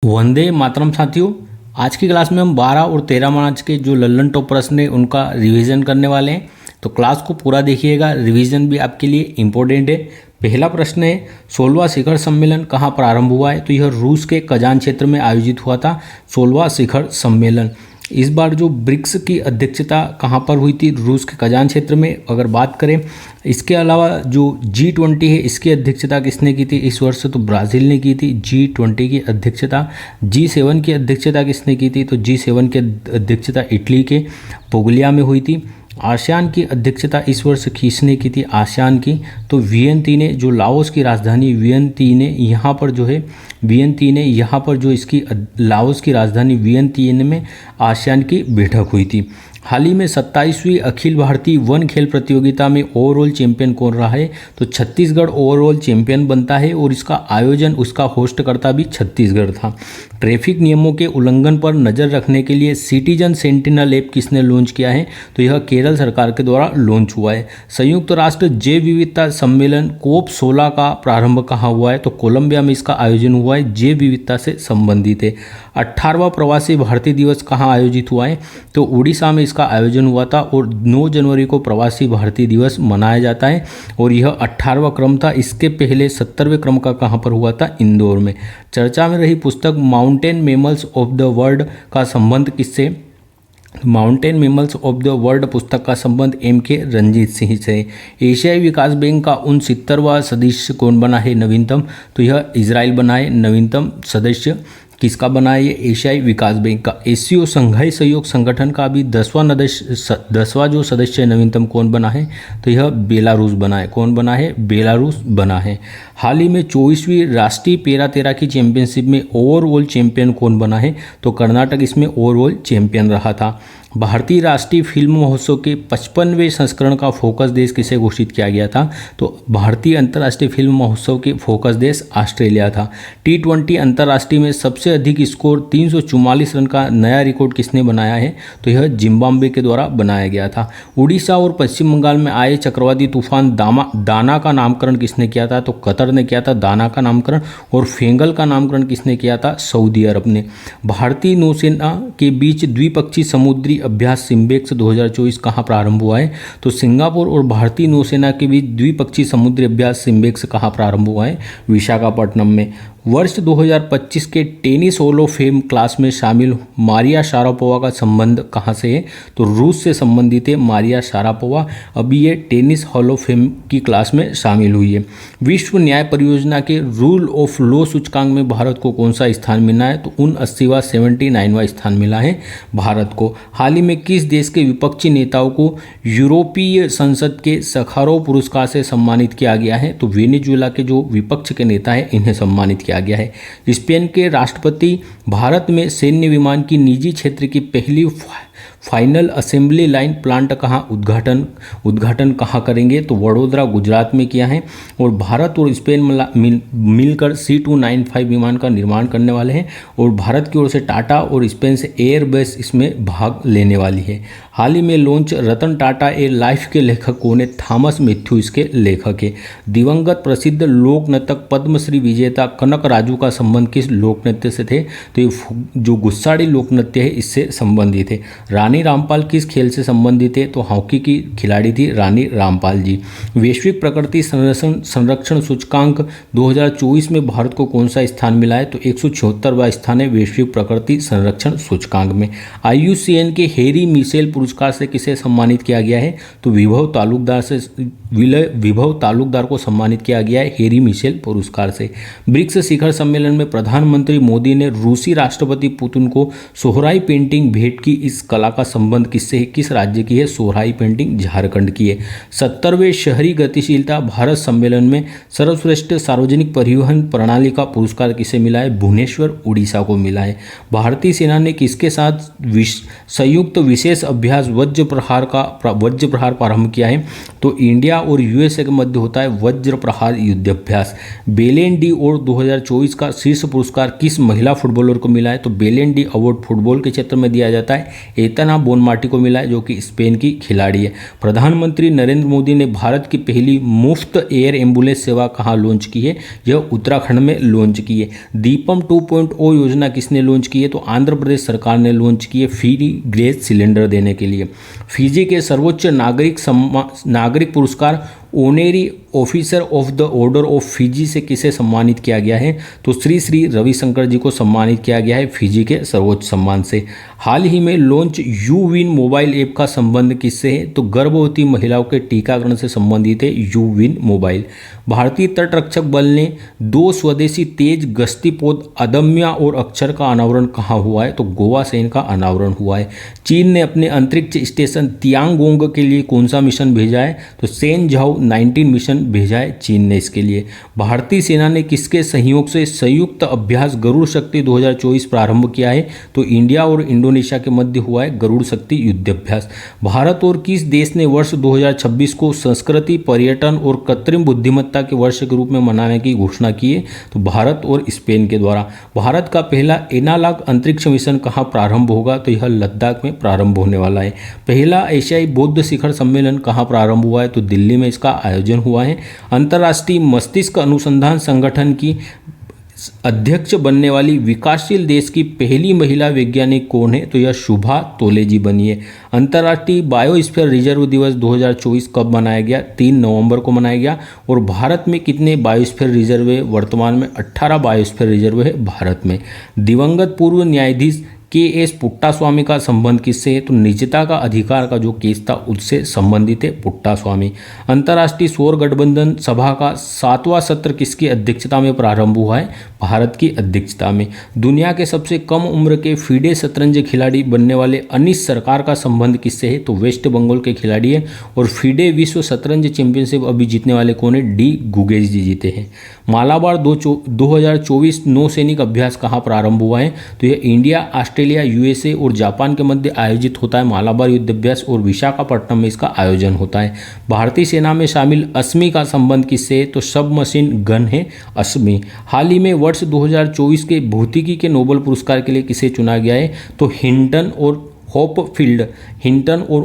वंदे मातरम साथियों, आज की क्लास में हम 12 और 13 मार्च के जो लल्लन टॉप प्रश्न है उनका रिवीजन करने वाले हैं। तो क्लास को पूरा देखिएगा, रिवीजन भी आपके लिए इम्पोर्टेंट है। पहला प्रश्न है 16वां शिखर सम्मेलन कहाँ प्रारंभ हुआ है? तो यह रूस के कजान क्षेत्र में आयोजित हुआ था 16वां शिखर सम्मेलन। इस बार जो ब्रिक्स की अध्यक्षता कहाँ पर हुई थी? रूस के कजान क्षेत्र में। अगर बात करें इसके अलावा जो G20 है इसकी अध्यक्षता किसने की थी इस वर्ष? तो ब्राज़ील ने की थी G20 की अध्यक्षता। G7 की अध्यक्षता किसने की थी? तो G7 की अध्यक्षता इटली के पुगलिया में हुई थी। आसियान की अध्यक्षता इस वर्ष किसने की थी? आसियान की तो वियंती ने, जो लाओस की राजधानी वियंती ने यहाँ पर जो है वियंती ने यहाँ पर जो इसकी लाओस की राजधानी वियंतियन में आसियान की बैठक हुई थी। हाल ही में 27वीं अखिल भारतीय वन खेल प्रतियोगिता में ओवरऑल चैंपियन कौन रहा है? तो छत्तीसगढ़ ओवरऑल चैंपियन बनता है और इसका आयोजन, उसका होस्ट करता भी छत्तीसगढ़ था। ट्रैफिक नियमों के उल्लंघन पर नज़र रखने के लिए सिटीजन सेंटिनल ऐप किसने लॉन्च किया है? तो यह केरल सरकार के द्वारा लॉन्च हुआ है। संयुक्त राष्ट्र जैव विविधता सम्मेलन COP 16 का प्रारंभ कहाँ हुआ है? तो कोलंबिया में इसका आयोजन हुआ है, जैव विविधता से संबंधित है। 18वां प्रवासी भारतीय दिवस कहाँ आयोजित हुआ है? तो उड़ीसा में इसका आयोजन हुआ था और 9 जनवरी को प्रवासी भारतीय दिवस मनाया जाता है और यह 18वां क्रम था। इसके पहले 70वें क्रम का कहाँ पर हुआ था? इंदौर में। चर्चा में रही पुस्तक mountain mammals of the world का संबंध किससे? Mountain mammals of the world पुस्तक का संबंध MK रंजीत सिंह से। एशियाई विकास बैंक का 69वां सदस्य कौन बना है नवीनतम? तो यह इजराइल बना है नवीनतम सदस्य। किसका बना है ये? एशियाई विकास बैंक का। SCO संघाई सहयोग संगठन का अभी 10वां जो सदस्य है नवीनतम कौन बना है? तो यह बेलारूस बना है। कौन बना है? बेलारूस बना है। हाल ही में 24वीं राष्ट्रीय पैरा तैराकी चैंपियनशिप में ओवरऑल चैंपियन कौन बना है? तो कर्नाटक इसमें ओवरऑल चैंपियन रहा था। भारतीय राष्ट्रीय फिल्म महोत्सव के 55वें संस्करण का फोकस देश किसे घोषित किया गया था? तो भारतीय अंतर्राष्ट्रीय फिल्म महोत्सव के फोकस देश ऑस्ट्रेलिया था। T20 अंतर्राष्ट्रीय में सबसे अधिक स्कोर 344 रन का नया रिकॉर्ड किसने बनाया है? तो यह जिम्बाब्वे के द्वारा बनाया गया था। उड़ीसा और पश्चिम बंगाल में आए चक्रवाती तूफान दाना का नामकरण किसने किया था? तो कतर ने किया था दाना का नामकरण। और फेंगल का नामकरण किसने किया था? सऊदी अरब ने। भारतीय नौसेना के बीच द्विपक्षीय समुद्री अभ्यास सिम्बेक्स 2024 कहाँ प्रारंभ हुआ है? तो सिंगापुर और भारतीय नौसेना के बीच द्विपक्षीय समुद्री अभ्यास सिम्बेक्स कहाँ प्रारंभ हुआ है? विशाखापट्टनम में। वर्ष 2025 के tennis hall of fame class में शामिल मारिया शारापोवा का संबंध कहाँ से है? तो रूस से संबंधित है मारिया शारापोवा। अभी ये टेनिस हॉल ऑफ फेम की क्लास में शामिल हुई है। विश्व न्याय परियोजना के रूल ऑफ लॉ सूचकांक में भारत को कौन सा स्थान मिला है? तो 79वां 79वां स्थान मिला है भारत को। हाल ही में किस देश के विपक्षी नेताओं को यूरोपीय संसद के सखारोव पुरस्कार से सम्मानित किया गया है? तो वेनेजुएला के जो विपक्ष के नेता है इन्हें सम्मानित किया गया है। स्पेन के राष्ट्रपति भारत में सैन्य विमान की निजी क्षेत्र की पहली फाइनल असेंबली लाइन प्लांट कहाँ उद्घाटन कहाँ करेंगे? तो वडोदरा गुजरात में किया है। और भारत और स्पेन मिलकर C295 विमान का निर्माण करने वाले हैं और भारत की ओर से टाटा और स्पेन से एयरबस इसमें भाग लेने वाली है। हाल ही में लॉन्च रतन टाटा ए लाइफ के लेखक कौन है? थॉमस मैथ्यू इसके लेखक है। दिवंगत प्रसिद्ध लोक नर्तक पद्मश्री विजेता कनक राजू का संबंध किस लोक नृत्य से थे? तो ये जो गुस्साड़ी लोक नृत्य है इससे संबंधित है। रानी रामपाल किस खेल से संबंधित है? तो हॉकी की खिलाड़ी थी रानी रामपाल जी। वैश्विक प्रकृति संरक्षण सूचकांक 2024 में भारत को कौन सा स्थान मिला है? तो 176वां स्थान है वैश्विक प्रकृति संरक्षण सूचकांक में। IUCN के हैरी मिशेल पुरस्कार से किसे सम्मानित किया गया है? तो विभव तालुकदार को सम्मानित किया गया है हैरी मिशेल पुरस्कार से। ब्रिक्स शिखर सम्मेलन में प्रधानमंत्री मोदी ने रूसी राष्ट्रपति पुतिन को सोहराई पेंटिंग भेंट की। इस कला का संबंध किससे है? किस राज्य की है? सोहराई पेंटिंग झारखंड की है। 70वें शहरी गतिशीलता भारत सम्मेलन में सर्वश्रेष्ठ सार्वजनिक परिवहन प्रणाली का पुरस्कार किसे मिला है? भुवनेश्वर उड़ीसा को मिला है। भारतीय सेना ने किसके साथ संयुक्त विशेष अभ्यास वज्र प्रहार प्रारंभ किया है? तो इंडिया और USA के मध्य होता है वज्र प्रहार युद्धाभ्यास। बेलेन डी और 2024 का शीर्ष पुरस्कार किस महिला फुटबॉलर को मिला है? तो बेलेन डी अवार्ड फुटबॉल के क्षेत्र में दिया जाता है एतना बोनमाटी को मिला है, जो कि स्पेन की खिलाड़ी है। प्रधानमंत्री नरेंद्र मोदी ने भारत की पहली मुफ्त एयर एम्बुलेंस सेवा कहाँ लॉन्च की है? यह उत्तराखंड में लॉन्च की है। दीपम 2.0 योजना किसने लॉन्च की है? तो आंध्र प्रदेश सरकार ने लॉन्च की है, फ्री गैस सिलेंडर देने के लिए। फिजी के सर्वोच्च नागरिक पुरस्कार honorary officer of the order of Fiji से किसे सम्मानित किया गया है? तो श्री श्री रविशंकर जी को सम्मानित किया गया है फिजी के सर्वोच्च सम्मान से। हाल ही में लॉन्च यूविन मोबाइल ऐप का संबंध किससे है? तो गर्भवती महिलाओं के टीकाकरण से संबंधित है यूविन मोबाइल। भारतीय तटरक्षक बल ने 2 स्वदेशी तेज गश्ती पोत अदम्या और अक्षर का अनावरण कहाँ हुआ है? तो गोवा से इनका अनावरण हुआ है। चीन ने अपने अंतरिक्ष स्टेशन तियांगोंग के लिए कौन सा मिशन भेजा है? तो सेनझाओ 19 मिशन भेजा है चीन ने इसके लिए। भारतीय सेना ने किसके सहयोग से संयुक्त अभ्यास गरुड़ शक्ति 2024 प्रारंभ किया है? तो इंडिया और इंडोनेशिया के मध्य हुआ है गरुड़ शक्ति युद्धाभ्यास। भारत और किस देश ने वर्ष 2026 को संस्कृति, पर्यटन और कृत्रिम बुद्धिमत्ता के वर्ष के रूप में मनाने की घोषणा की है? तो भारत और स्पेन के द्वारा। भारत का पहला एनालॉग अंतरिक्ष मिशन कहाँ प्रारंभ होगा? तो यह लद्दाख में प्रारंभ होने वाला है। पहला एशियाई बौद्ध शिखर सम्मेलन कहाँ प्रारंभ हुआ है? तो दिल्ली में इसका आयोजन हुआ है। अंतर्राष्ट्रीय मस्तिष्क अनुसंधान संगठन की अध्यक्ष बनने वाली विकासशील देश की पहली महिला वैज्ञानिक कौन है? तो यह शुभा तोले जी बनी है। अंतर्राष्ट्रीय बायोस्फीयर रिजर्व दिवस 2024 कब मनाया गया? 3 नवंबर को मनाया गया। और भारत में कितने बायोस्फीयर रिजर्व है? वर्तमान में 18 बायोस्फीयर रिजर्व है भारत में। दिवंगत पूर्व न्यायाधीश के.एस. पुट्टास्वामी का संबंध किससे है? तो निजता का अधिकार का जो केस था उससे संबंधित है पुट्टास्वामी। अंतर्राष्ट्रीय सौर गठबंधन सभा का 7वां सत्र किसकी अध्यक्षता में प्रारंभ हुआ है? भारत की अध्यक्षता में। दुनिया के सबसे कम उम्र के फीडे शतरंज खिलाड़ी बनने वाले अनीस सरकार का संबंध किससे है? तो वेस्ट बंगाल के खिलाड़ी है। और फीडे विश्व शतरंज चैंपियनशिप अभी जीतने वाले कौन है? डी गुगेश जी जीते हैं। मालाबार 2024 नौसैनिक अभ्यास कहाँ प्रारंभ हुआ है? तो यह इंडिया, ऑस्ट्रेलिया, यूएसए और जापान के मध्य आयोजित होता है मालाबार युद्धाभ्यास, और विशाखापट्टनम में इसका आयोजन होता है। भारतीय सेना में शामिल अस्मी का संबंध किससे है? तो सब मशीन गन है अस्मी। हाल ही में वर्ष 2024 के भौतिकी के नोबेल पुरस्कार के लिए किसे चुना गया है? तो हिंटन और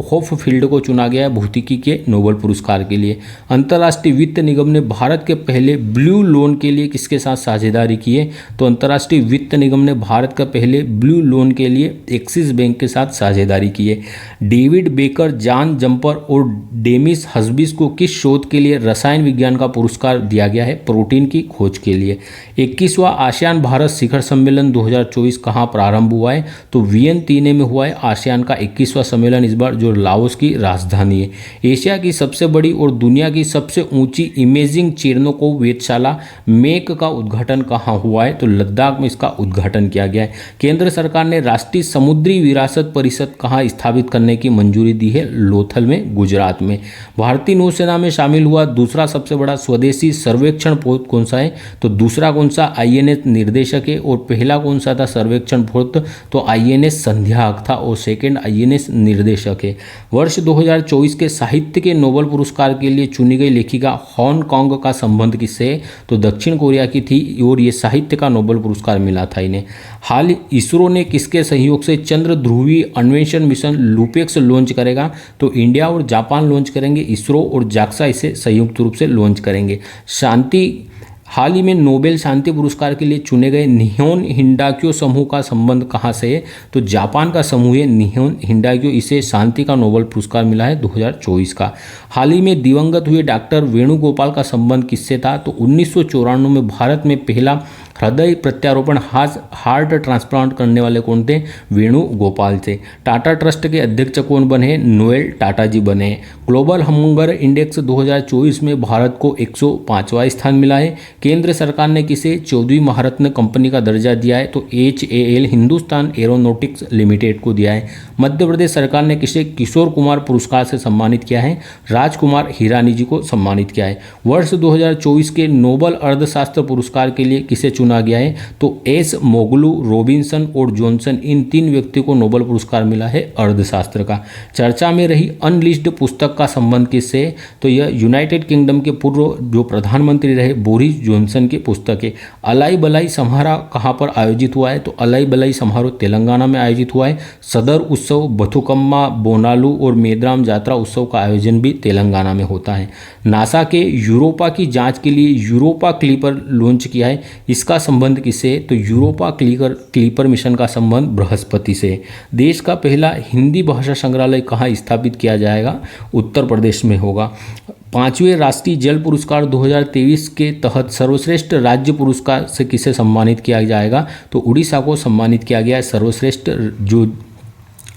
होपफील्ड को चुना गया है भौतिकी के नोबेल पुरस्कार के लिए। अंतर्राष्ट्रीय वित्त निगम ने भारत के पहले ब्लू लोन के लिए किसके साथ साझेदारी की है? तो अंतर्राष्ट्रीय वित्त निगम ने भारत का पहले ब्लू लोन के लिए एक्सिस बैंक के साथ साझेदारी की है। डेविड बेकर, जॉन जंपर और डेमिस हस्बिस को किस शोध के लिए रसायन विज्ञान का पुरस्कार दिया गया है? प्रोटीन की खोज के लिए। 21वां आसियान भारत शिखर सम्मेलन 2024 कहाँ प्रारंभ हुआ है? तो वियनतिने में हुआ है आसियान का 21वां सम्मेलन, इस बार जो लाओस की राजधानी है। एशिया की सबसे बड़ी और दुनिया की सबसे ऊंची इमेजिंग चेरनोकोव वेधशाला मेक का उद्घाटन कहाँ हुआ है? तो लद्दाख में इसका उद्घाटन किया गया है। केंद्र सरकार ने राष्ट्रीय समुद्री विरासत परिषद कहाँ स्थापित करने की मंजूरी दी है? लोथल में, गुजरात में। भारतीय नौसेना में शामिल हुआ दूसरा सबसे बड़ा स्वदेशी सर्वेक्षण पोत कौन सा है? तो दूसरा कौन सा? INS निर्देशक है। और पहला कौन सा था सर्वेक्षण पोत? तो INS संध्याक था और सेकेंड INS निर्देशक है। वर्ष 2024 के साहित्य के नोबेल पुरस्कार के लिए चुनी गई लेखिका हांगकांग का संबंध किससे है? तो दक्षिण कोरिया की थी और ये साहित्य का नोबेल पुरस्कार मिला था इन्हें। हाल इसरो ने किसके सहयोग से चंद्र ध्रुवीय अन्वेषण मिशन लूपेक्स लॉन्च करेगा? तो इंडिया और जापान लॉन्च करेंगे। इसरो और जाक्सा इसे संयुक्त रूप से लॉन्च करेंगे। हाल ही में नोबेल शांति पुरस्कार के लिए चुने गए निहोन हिंडाक्यो समूह का संबंध कहाँ से है? तो जापान का समूह है निहोन हिंडाक्यो, इसे शांति का नोबेल पुरस्कार मिला है 2024 का। हाल ही में दिवंगत हुए डॉक्टर वेणुगोपाल का संबंध किससे था? तो 1994 में भारत में पहला हृदय प्रत्यारोपण हार्ट ट्रांसप्लांट करने वाले कौन थे? वेणुगोपाल थे। टाटा ट्रस्ट के अध्यक्ष कौन बने? नोएल टाटा जी बने। ग्लोबल हंगर इंडेक्स 2024 में भारत को 105वां स्थान मिला है। केंद्र सरकार ने किसे 14वीं महारत्न कंपनी का दर्जा दिया है? तो HAL हिंदुस्तान एरोनॉटिक्स लिमिटेड को दिया है। मध्य प्रदेश सरकार ने किसे किशोर कुमार पुरस्कार से सम्मानित किया है? राजकुमार हिरानी जी को सम्मानित किया है। वर्ष 2024 के नोबेल अर्थशास्त्र पुरस्कार के लिए किसे चुना चुना गया है, तो एस मोगलू, रॉबिन्सन और जॉनसन, इन 3 व्यक्तियों को नोबेल पुरस्कार मिला है अर्थशास्त्र का। चर्चा में रही अनलिस्टेड पुस्तक का संबंध किससे, तो यह यूनाइटेड किंगडम के पूर्व जो प्रधानमंत्री रहे बोरिस जॉनसन की पुस्तक है। अलाई बलाई समारोह कहाँ पर आयोजित हुआ है, तो अलाई बलाई समारोह तेलंगाना में आयोजित हुआ है। सदर उत्सव, बथुकम्मा, बोनालू और मेदाम जात्रा उत्सव का आयोजन भी तेलंगाना में होता है। नासा के यूरोपा की जांच के लिए यूरोपा क्लीपर लॉन्च किया है। इसका संबंध किससे, तो यूरोपा क्लीपर मिशन का संबंध बृहस्पति से। देश का पहला हिंदी भाषा संग्रहालय कहाँ स्थापित किया जाएगा, उत्तर प्रदेश में होगा। 5वें राष्ट्रीय जल पुरस्कार 2023 के तहत सर्वश्रेष्ठ राज्य पुरस्कार से किसे सम्मानित किया जाएगा, तो उड़ीसा को सम्मानित किया गया है। सर्वश्रेष्ठ जो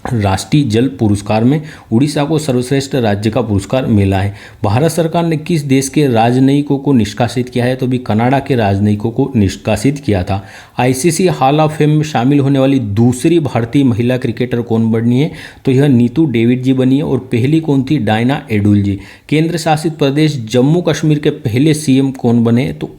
राष्ट्रीय जल पुरस्कार में उड़ीसा को सर्वश्रेष्ठ राज्य का पुरस्कार मिला है। भारत सरकार ने किस देश के राजनयिकों को निष्कासित किया है, तो भी कनाडा के राजनयिकों को निष्कासित किया था। आईसीसी हॉल ऑफ फेम में शामिल होने वाली दूसरी भारतीय महिला क्रिकेटर कौन बनी है, तो यह नीतू डेविड जी बनी है। और पहली कौन थी, डायना एडुल जी। केंद्र शासित प्रदेश जम्मू कश्मीर के पहले सीएम कौन बने, तो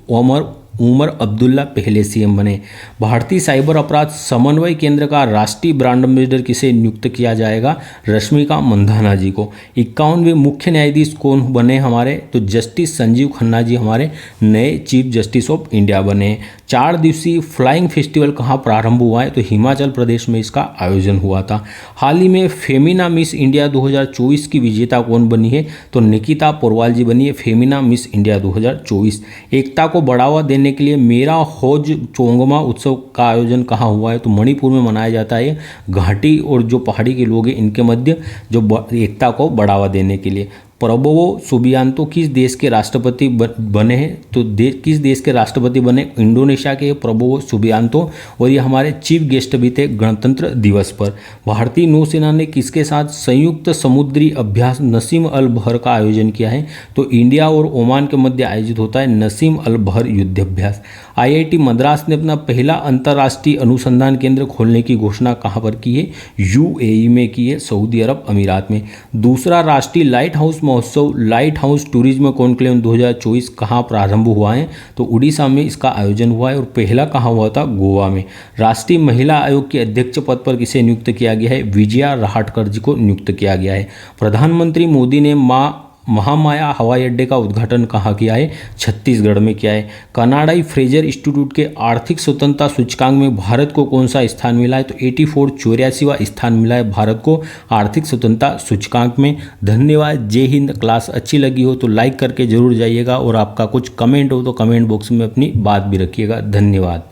उमर अब्दुल्ला पहले सीएम बने। भारतीय साइबर अपराध समन्वय केंद्र का राष्ट्रीय ब्रांड एम्बेसडर किसे नियुक्त किया जाएगा, रश्मिका मंदाना जी को। 51वें मुख्य न्यायाधीश कौन बने हमारे, तो जस्टिस संजीव खन्ना जी हमारे नए चीफ जस्टिस ऑफ इंडिया बने। 4 दिवसीय फ्लाइंग फेस्टिवल कहाँ प्रारंभ हुआ है, तो हिमाचल प्रदेश में इसका आयोजन हुआ था। हाल ही में फेमिना मिस इंडिया 2024 की विजेता कौन बनी है, तो निकिता पोरवाल जी बनी है फेमिना मिस इंडिया 2024। एकता को बढ़ावा देने के लिए मेरा हौज चोंगमा उत्सव का आयोजन कहाँ हुआ है, तो मणिपुर में मनाया जाता है। घाटी और जो पहाड़ी के लोग हैं इनके मध्य जो एकता को बढ़ावा देने के लिए। प्रबोवो सुबियांतो किस देश के राष्ट्रपति बने हैं, तो किस देश के राष्ट्रपति बने, इंडोनेशिया के प्रबोवो सुबियांतो। और ये हमारे चीफ गेस्ट भी थे गणतंत्र दिवस पर। भारतीय नौसेना ने किसके साथ संयुक्त समुद्री अभ्यास नसीम अल बहर का आयोजन किया है, तो इंडिया और ओमान के मध्य आयोजित होता है नसीम अल बहर युद्धाभ्यास। आईआईटी मद्रास ने अपना पहला अंतर्राष्ट्रीय अनुसंधान केंद्र खोलने की घोषणा कहाँ पर की है, यूएई में की है, सऊदी अरब अमीरात में। दूसरा राष्ट्रीय लाइट हाउस महोत्सव लाइट हाउस टूरिज्म कॉन्क्लेव 2024 कहाँ प्रारंभ हुआ है, तो उड़ीसा में इसका आयोजन हुआ है। और पहला कहाँ हुआ था, गोवा में। राष्ट्रीय महिला आयोग के अध्यक्ष पद पर किसे नियुक्त किया गया है, विजया राहटकर जी को नियुक्त किया गया है। प्रधानमंत्री मोदी ने महामाया हवाई अड्डे का उद्घाटन कहाँ किया है, छत्तीसगढ़ में किया है। कनाडाई फ्रेजर इंस्टीट्यूट के आर्थिक स्वतंत्रता सूचकांक में भारत को कौन सा स्थान मिला है, तो 84वां स्थान मिला है भारत को आर्थिक स्वतंत्रता सूचकांक में। धन्यवाद, जय हिंद। क्लास अच्छी लगी हो तो लाइक करके जरूर जाइएगा, और आपका कुछ कमेंट हो तो कमेंट बॉक्स में अपनी बात भी रखिएगा। धन्यवाद।